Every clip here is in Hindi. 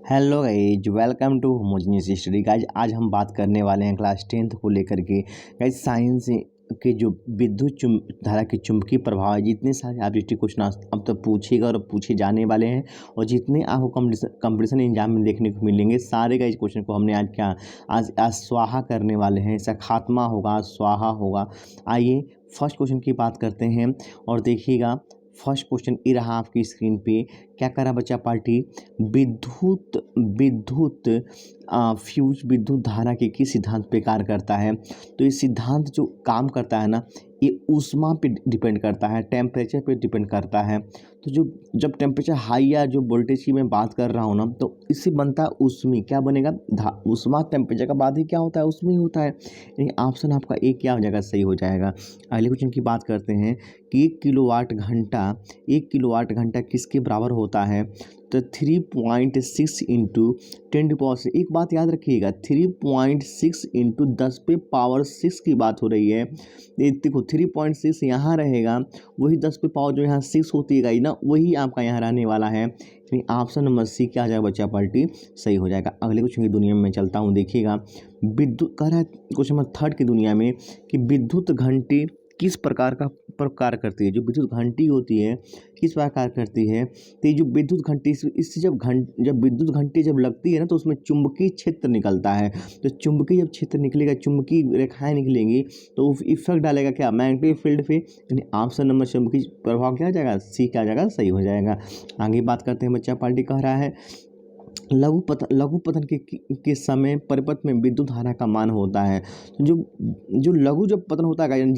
Hello guys, welcome to homogeneous study. Guys आज हम बात करने वाले हैं क्लास 10th को लेकर के। गाइज साइंस के जो विद्युत धारा के चुंबकीय प्रभाव है, जितने सारे ऑब्जेक्टिव क्वेश्चन अब तक पूछेगा और पूछे जाने वाले हैं और जितने आपको कंपटीशन एग्जाम में देखने को मिलेंगे, सारे गाइज क्वेश्चन को हमने आज क्या आज स्वाहा करने वाले हैं। इसका खात्मा होगा, स्वाहा होगा। आइए फर्स्ट क्वेश्चन की बात करते हैं और देखिएगा। फर्स्ट क्वेश्चन ये रहा आपकी स्क्रीन पे। क्या करा बच्चा पार्टी? विद्युत विद्युत फ्यूज विद्युत धारा के किस सिद्धांत पे कार्य करता है? तो ये सिद्धांत जो काम करता है ना, ये ऊष्मा पे डिपेंड करता है, टेम्परेचर पे डिपेंड करता है। तो जो जब टेम्परेचर हाई या जो वोल्टेज की मैं बात कर रहा हूँ ना, तो इससे बनता है ऊष्मी। क्या बनेगा? ऊष्मा टेम्परेचर का बाद ही क्या होता है? ऊष्मी होता है। यानी ऑप्शन आपका एक क्या हो जाएगा? सही हो जाएगा। अगले क्वेश्चन की बात करते हैं कि 1 किलोवाट घंटा किसके बराबर होता है? तो 3.6 इंटू 10 एक बात याद रखिएगा, 3.6 इंटू 10⁻6 की बात हो रही है। ये देखो 3.6 यहाँ रहेगा, वही 10⁻, जो यहाँ 6 होती है ना, वही आपका यहाँ रहने वाला है। ऑप्शन नंबर सी क्या आ जाएगा बच्चा पार्टी? सही हो जाएगा। अगले क्वेश्चन की दुनिया में मैं चलता हूँ। देखिएगा, विद्युत कह रहा है क्वेश्चन नंबर 3 की दुनिया में कि विद्युत घंटी किस प्रकार कार्य करती है? जो विद्युत घंटी होती है किस प्रकार करती है? तो ये जो विद्युत घंटी, इससे जब विद्युत घंटी जब लगती है ना, तो उसमें चुंबकीय क्षेत्र निकलता है। तो चुंबकीय जब क्षेत्र निकलेगा, चुंबकीय रेखाएं निकलेंगी, तो इफेक्ट डालेगा क्या? मैग्नेटिक फील्ड पे। यानी ऑप्शन नंबर चुंबकीय प्रभाव क्या आ जाएगा? सी क्या आ जाएगा? सही हो जाएगा। आगे बात करते हैं। बच्चा पार्टी कह रहा है लघु पतन के समय परिपथ में विद्युत धारा का मान होता है। तो जो लघु जब पतन होता है,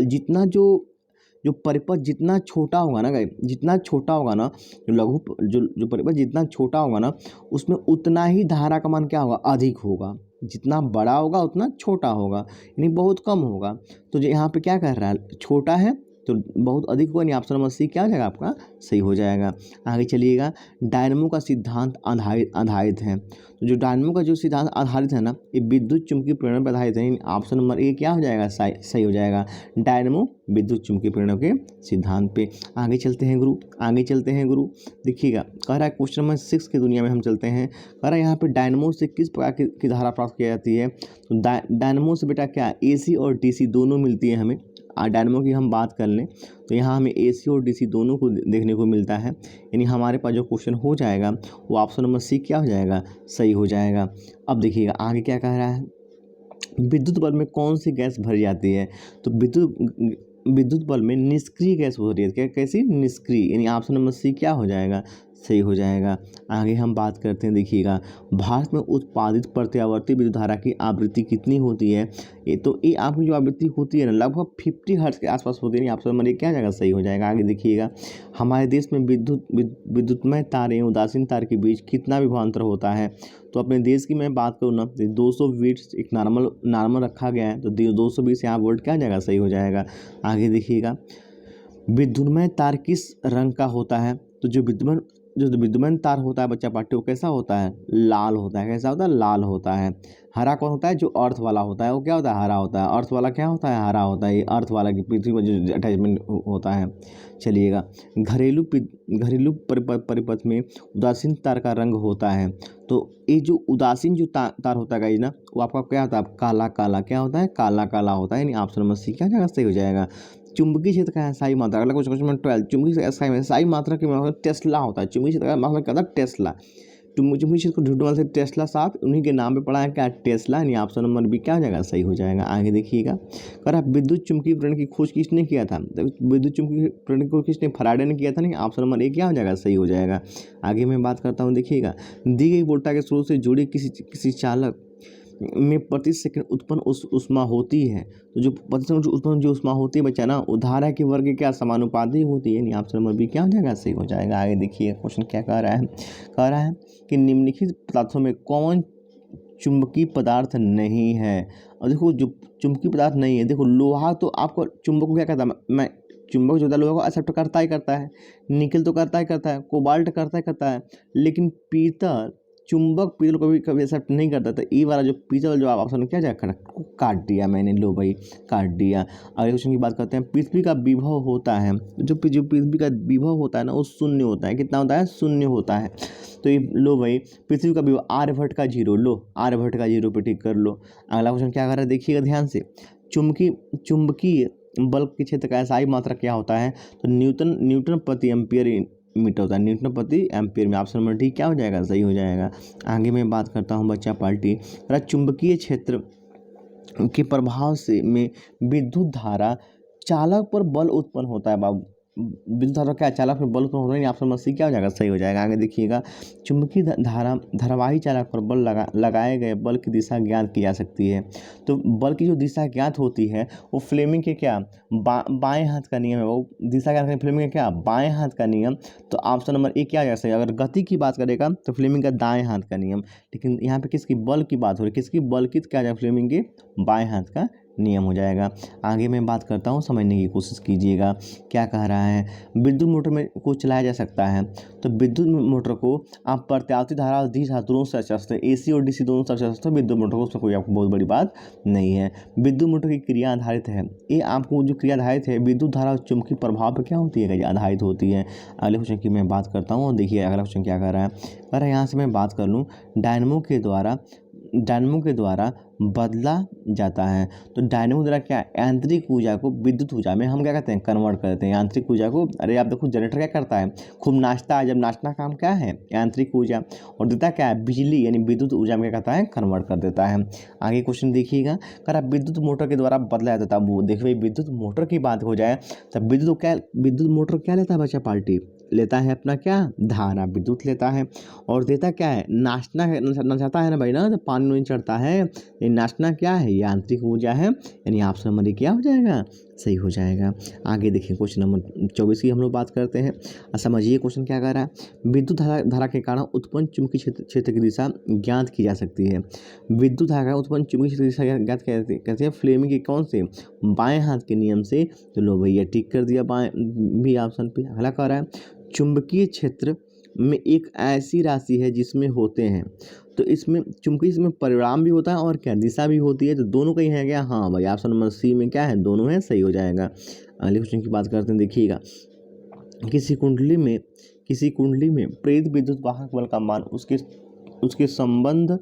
जितना जो परिपथ जितना छोटा होगा ना, जितना छोटा होगा ना, जो परिपथ जितना छोटा होगा ना, उसमें उतना ही धारा का मान क्या होगा? अधिक होगा। जितना बड़ा होगा उतना छोटा होगा, यानी बहुत कम होगा। तो जो यहाँ पे क्या कह रहा है? छोटा है तो बहुत अधिक होगा। नहीं, ऑप्शन नंबर सी क्या हो जाएगा आपका? सही हो जाएगा। आगे चलिएगा। डायनमो का सिद्धांत आधारित है। तो जो डायनमो का जो सिद्धांत आधारित है ना, ये विद्युत चुंबकीय प्रेरण पर आधारित है। ऑप्शन नंबर ए क्या हो जाएगा? सही हो जाएगा। डायनमो विद्युत चुंबकीय प्रेरण के सिद्धांत पे। आगे चलते हैं गुरु। देखिएगा, कह रहा है क्वेश्चन नंबर 6 की दुनिया में हम चलते हैं। कह रहा है यहाँ पे डायनमो से किस प्रकार की धारा प्राप्त की जाती है? तो डायनमो से बेटा क्या, AC और DC दोनों मिलती है हमें। डायनमो की हम बात कर लें तो यहाँ हमें AC और DC दोनों को देखने को मिलता है। यानी हमारे पास जो क्वेश्चन हो जाएगा वो ऑप्शन नंबर सी क्या हो जाएगा? सही हो जाएगा। अब देखिएगा आगे क्या कह रहा है। विद्युत बल्ब में कौन सी गैस भरी जाती है? तो विद्युत बल्ब में निष्क्रिय गैस भरी जाती है। कैसी? निष्क्रिय। यानी ऑप्शन नंबर सी क्या हो जाएगा? सही हो जाएगा। आगे हम बात करते हैं। देखिएगा, भारत में उत्पादित प्रत्यावर्ती विद्युत धारा की आवृत्ति कितनी होती है? ये आपकी जो आवृत्ति होती है ना, लगभग 50 हर्ट्ज के आसपास होती है। ऑप्शन नंबर क्या जाएगा? सही हो जाएगा। आगे देखिएगा, हमारे देश में विद्युतमय तारें उदासीन तार के बीच कितना विभवांतर होता है? तो अपने देश की मैं बात करूँ ना, 200 वोल्ट एक नॉर्मल रखा गया है। तो 220 यहाँ वोल्ट क्या जाएगा? सही हो जाएगा। आगे देखिएगा, विद्युतमय तार किस रंग का होता है? तो जो विद्युतमय तार होता है बच्चा पार्टी, वो कैसा होता है? लाल होता है। कैसा होता है? लाल होता है। हरा कौन होता है? जो अर्थ वाला होता है वो क्या होता है? हरा होता है। अर्थ वाला क्या होता है? हरा होता है। ये अर्थ वाला की पृथ्वी में जो अटैचमेंट होता है। चलिएगा, घरेलू परिपथ में उदासीन तार का रंग होता है। तो ये जो उदासीन जो तार होता है गाइस ना, वो आपका क्या होता है? काला काला। क्या होता है? काला काला होता है। यानी ऑप्शन नंबर सी क्या जाएगा? सही हो जाएगा। चुंबकीय क्षेत्र का स्थायी मात्रा, अगला क्वेश्चन नंबर 12। चुंबकीय स्थायी मात्रा की मतलब टेस्ला होता है। चुंबकीय क्षेत्र का मतलब क्या होता है? टेस्ला। चुंबकीय क्षेत्र को ढूंढने वाले से टेस्ला साहब, उन्हीं के नाम पे पड़ा है क्या? टेस्ला। यानी ऑप्शन नंबर बी क्या हो जाएगा? सही हो जाएगा। आगे देखिएगा, कर आप विद्युत चुंबकीय प्रेरण की खोज किसने किया था? विद्युत चुंबकीय प्रेरण को किसने? फैराडे ने किया था। नहीं, ऑप्शन नंबर ए क्या हो जाएगा? सही हो जाएगा। आगे मैं बात करता हूँ। देखिएगा, दी गई वोल्टा के स्रोत से जुड़े किसी चालक में प्रति सेकंड उत्पन्न ऊष्मा होती है। तो जो प्रति सेकंड उत्पन्न जो ऊष्मा होती है बच्चा ना, वो धारा के वर्ग के क्या समानुपाती होती है। यानी ऑप्शन नंबर बी क्या हो जाएगा? सही हो जाएगा। आगे देखिए क्वेश्चन क्या कह रहा है कि निम्नलिखित पदार्थों में कौन चुंबकीय पदार्थ नहीं है? और देखो, जो चुंबकीय पदार्थ नहीं है, देखो लोहा तो आपको चुंबक को क्या कहता है? मैं चुंबक जो होता है लोहा को एक्सेप्ट करता ही करता है। निकल तो करता ही करता है। कोबाल्ट करता ही करता है। लेकिन पीतल चुंबक पित्तल कभी कभी एक्सेप्ट नहीं करता, तो ई वाला जो पित्तल जो ऑप्शन क्या जाकर काट दिया मैंने, लो भाई काट दिया। अगले क्वेश्चन की बात करते हैं। पृथ्वी का विभव होता है, जो पृथ्वी का विभव होता है ना वो शून्य होता है। कितना होता है? शून्य होता है। तो ये लो भाई पृथ्वी का विभव आर्यभट्ट का 0, लो आर्यभट्ट का 0 पे टिक कर लो। अगला क्वेश्चन क्या कर रहा है देखिएगा ध्यान से। चुंबकीय बल के क्षेत्र का एसआई मात्रा क्या होता है? तो न्यूटन प्रति एम्पियर मीटर होता है, न्यूटन प्रति एम्पियर में। ऑप्शन नंबर डी क्या हो जाएगा? सही हो जाएगा। आगे मैं बात करता हूँ बच्चा पार्टी। चुंबकीय क्षेत्र के प्रभाव से में विद्युत धारा चालक पर बल उत्पन्न होता है बाबू। विद्युत धारा क्या चालक पर बल उत्पन्न होता है? ऑप्शन नंबर सी क्या हो जाएगा? सही हो जाएगा। आगे देखिएगा। चुंबकीय धारा धारावाही चालक पर बल लगाए गए बल की दिशा ज्ञात की जा सकती है। तो बल की जो दिशा ज्ञात होती है वो फ्लेमिंग के क्या बाएं हाथ का नियम है। वो दिशा ज्ञात करें फ्लेमिंग का क्या बाएं हाथ का नियम। तो ऑप्शन नंबर ए क्या हो जाएगा? सही। अगर गति की बात करेगा तो फ्लेमिंग का दाएं हाथ का नियम, लेकिन यहाँ पे किसकी बल की बात हो रही है? किसकी बल की? क्या हो जाएगा? फ्लेमिंग के बाएं हाथ का नियम हो जाएगा। आगे मैं बात करता हूँ, समझने की कोशिश कीजिएगा। क्या कह रहा है? विद्युत मोटर में को चलाया जा सकता है। तो विद्युत मोटर को आप प्रत्यावर्ती धारा और दी धारा दोनों से चला सकते हैं। एसी और डीसी दोनों से चला सकते हैं विद्युत मोटर को, उसमें कोई आपको बहुत बड़ी बात नहीं है। विद्युत मोटर की क्रिया आधारित है। ये आपको जो क्रिया आधारित है विद्युत धारा और चुंबकीय प्रभाव पर क्या होती है? आधारित होती है। अगले क्वेश्चन की मैं बात करता हूँ और देखिए अगला क्वेश्चन क्या कर रहा है। कह रहा है यहाँ से मैं बात कर लूँ डायनमो के द्वारा बदला जाता है। तो डायनमो द्वारा क्या यांत्रिक ऊर्जा को विद्युत ऊर्जा में हम क्या कहते हैं? कन्वर्ट करते हैं यांत्रिक ऊर्जा को। अरे आप देखो जनरेटर क्या करता है? खूब नाचता है, जब नाचना काम क्या है? यांत्रिक ऊर्जा। और देता क्या है? बिजली, यानी विद्युत ऊर्जा में क्या कहता है? कन्वर्ट कर देता है। आगे क्वेश्चन देखिएगा। कह रहा विद्युत मोटर के द्वारा बदला जाता है। वो देखिए विद्युत मोटर की बात हो जाए तब विद्युत मोटर क्या लेता है बच्चा पार्टी? लेता है अपना क्या? धारा विद्युत लेता है। और देता क्या है? नचाता है ना भाई ना, तो पानी नहीं चढ़ता है। ये नाचना क्या है? यांत्रिक ऊर्जा है। यानी ऑप्शन नंबर क्या हो जाएगा? सही हो जाएगा। आगे देखिए क्वेश्चन नंबर 24 की हम लोग बात करते हैं। समझिए क्वेश्चन क्या कह रहा है। विद्युत धारा के कारण उत्पन्न चुंबकीय क्षेत्र की दिशा ज्ञात की जा सकती है। विद्युत धारा उत्पन्न चुंबकीय क्षेत्र की दिशा ज्ञात कहते हैं फ्लेमिंग के कौन से? बाएं हाथ के नियम से। तो लो भैया टिक कर दिया बाएं भी ऑप्शन पे। अगला कह रहा है चुंबकीय क्षेत्र में एक ऐसी राशि है जिसमें होते हैं। तो इसमें चुंबकीय इसमें परिणाम भी होता है और क्या दिशा भी होती है। तो दोनों कहीं है क्या? हाँ भाई ऑप्शन नंबर सी में क्या है? दोनों है। सही हो जाएगा। अगले क्वेश्चन की बात करते हैं देखिएगा। किसी कुंडली में प्रेरित विद्युत वाहक बल का मान उसके संबंध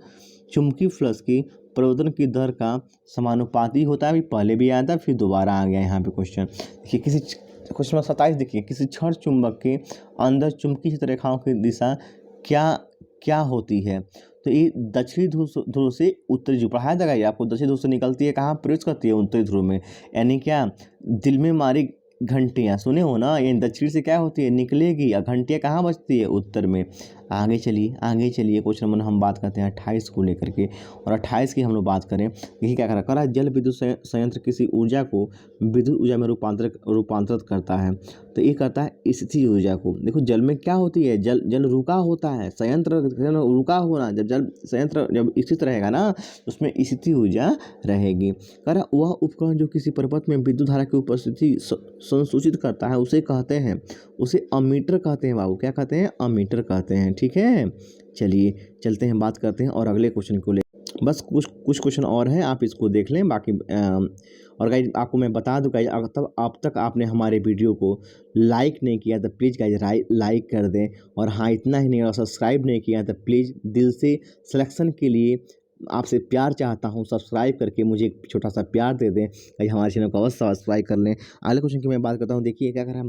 चुंबकीय फ्लक्स की परिवर्तन की दर का समानुपाती होता है। अभी पहले भी आया था फिर दोबारा आ गया यहाँ पे क्वेश्चन। देखिए क्वेश्चन 27 देखिए। किसी क्षण चुंबक के अंदर चुंबकीय क्षेत्र रेखाओं की दिशा क्या होती है? तो ये दक्षिणी ध्रुव से उत्तरी ध्रुव पढ़ाया जाएगा। ये आपको दक्षिणी ध्रुव से निकलती है, कहाँ प्रवेश करती है? उत्तरी ध्रुव में। यानी क्या? दिल में मारी घंटियाँ सुने हो ना, ये दक्षिण से क्या होती है? निकलेगी। और घंटियाँ कहाँ बजती है? उत्तर में। आगे चलिए क्वेश्चन नंबर हम बात करते हैं 28 को लेकर के। और 28 की हम लोग बात करें। देखिए क्या करा है जल विद्युत संयंत्र किसी ऊर्जा को विद्युत ऊर्जा में रूपांतरित करता है। तो ये करता है स्थिर ऊर्जा को। देखो जल में क्या होती है? जल रुका होता है। संयंत्र रुका होना, जब संयंत्र जब स्थित रहेगा ना उसमें स्थिति ऊर्जा रहेगी। कह रहा वह उपकरण जो किसी पर्वत में विद्युत धारा की उपस्थिति संसूचित करता है उसे कहते हैं, उसे अमीटर कहते हैं बाबू। क्या कहते हैं? अमीटर कहते हैं। ठीक है, चलिए चलते हैं बात करते हैं और अगले क्वेश्चन को ले। बस कुछ क्वेश्चन और हैं, आप इसको देख लें बाकी। और गाइज आपको मैं बता दूं गाइज, अगर अब तक आपने हमारे वीडियो को लाइक नहीं किया तो प्लीज़ गाइज लाइक कर दें। और हाँ इतना ही नहीं, अगर सब्सक्राइब नहीं किया तो प्लीज़ दिल से सिलेक्शन के लिए आपसे प्यार चाहता हूं, सब्सक्राइब करके मुझे एक छोटा सा प्यार दे दें। भाई हमारे चैनल को अवश्य सब्सक्राइब कर लें। अगले क्वेश्चन की मैं बात करता हूं। देखिए क्या कर रहा है।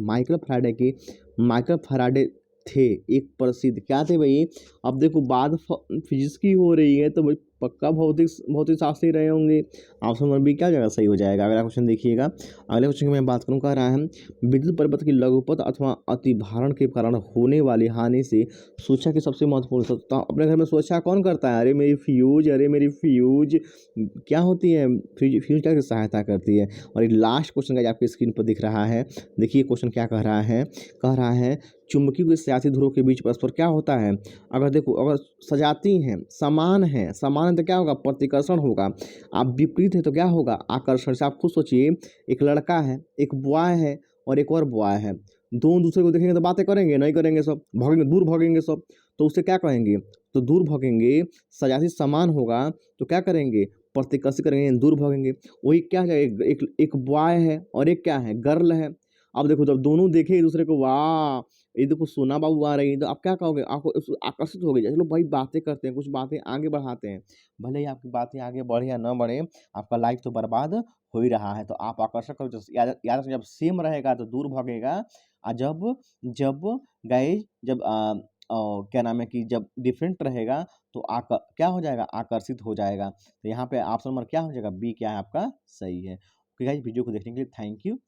माइकल फैराडे थे एक प्रसिद्ध क्या थे भाई? अब देखो बात फिजिक्स की हो रही है तो भाई पक्का भौतिक शास्त्री रहे होंगे। ऑप्शन नंबर बी क्या जगह सही हो जाएगा। अगला क्वेश्चन देखिएगा। अगले क्वेश्चन की मैं बात करूँ, कह रहा है विद्युत परिपथ की लघुपथ अथवा अतिभारण के कारण होने वाली हानि से सुरक्षा की सबसे महत्वपूर्ण सत्ता अपने घर में सुरक्षा कौन करता है? अरे मेरी फ्यूज क्या होती है? फ्यूज क्या सहायता करती है? और ये लास्ट क्वेश्चन का आपकी स्क्रीन पर दिख रहा है। देखिए क्वेश्चन क्या कह रहा है चुंबकीय के सजाती ध्रुव के बीच परस्पर क्या होता है? अगर देखो अगर सजाती हैं समान है तो क्या होगा? प्रतिकर्षण होगा। आप विपरीत है तो क्या होगा? आकर्षण। से आप खुद सोचिए, एक लड़का है, एक बॉय है और एक और बॉय है। दोनों दूसरे को देखेंगे तो बातें करेंगे नहीं करेंगे? सब भागेंगे, दूर भागेंगे सब। तो उसे क्या कहेंगे? तो दूर भागेंगे, सजाती समान होगा तो क्या करेंगे, प्रतिकर्षित करेंगे, दूर भागेंगे। वही क्या है, एक एक बॉय है और एक क्या है, गर्ल है। अब देखो जब दोनों देखें एक दूसरे को, वाह ये देखो सोना बाबू आ रही है, तो आप क्या कहोगे, आपको आकर्षित हो गए। चलो भाई बातें करते हैं, कुछ बातें आगे बढ़ाते हैं, भले ही आपकी बातें आगे बढ़े या ना बढ़े, आपका लाइफ तो बर्बाद हो ही रहा है। तो आप आकर्षक करो, याद याद रखना, जब सेम रहेगा तो दूर भागेगा, और जब जब गाइज जब क्या नाम है कि जब डिफरेंट रहेगा तो क्या हो जाएगा, आकर्षित हो जाएगा। तो यहाँ पे ऑप्शन नंबर क्या हो जाएगा, बी क्या है आपका सही है। ओके गाइज, वीडियो को देखने के लिए थैंक यू।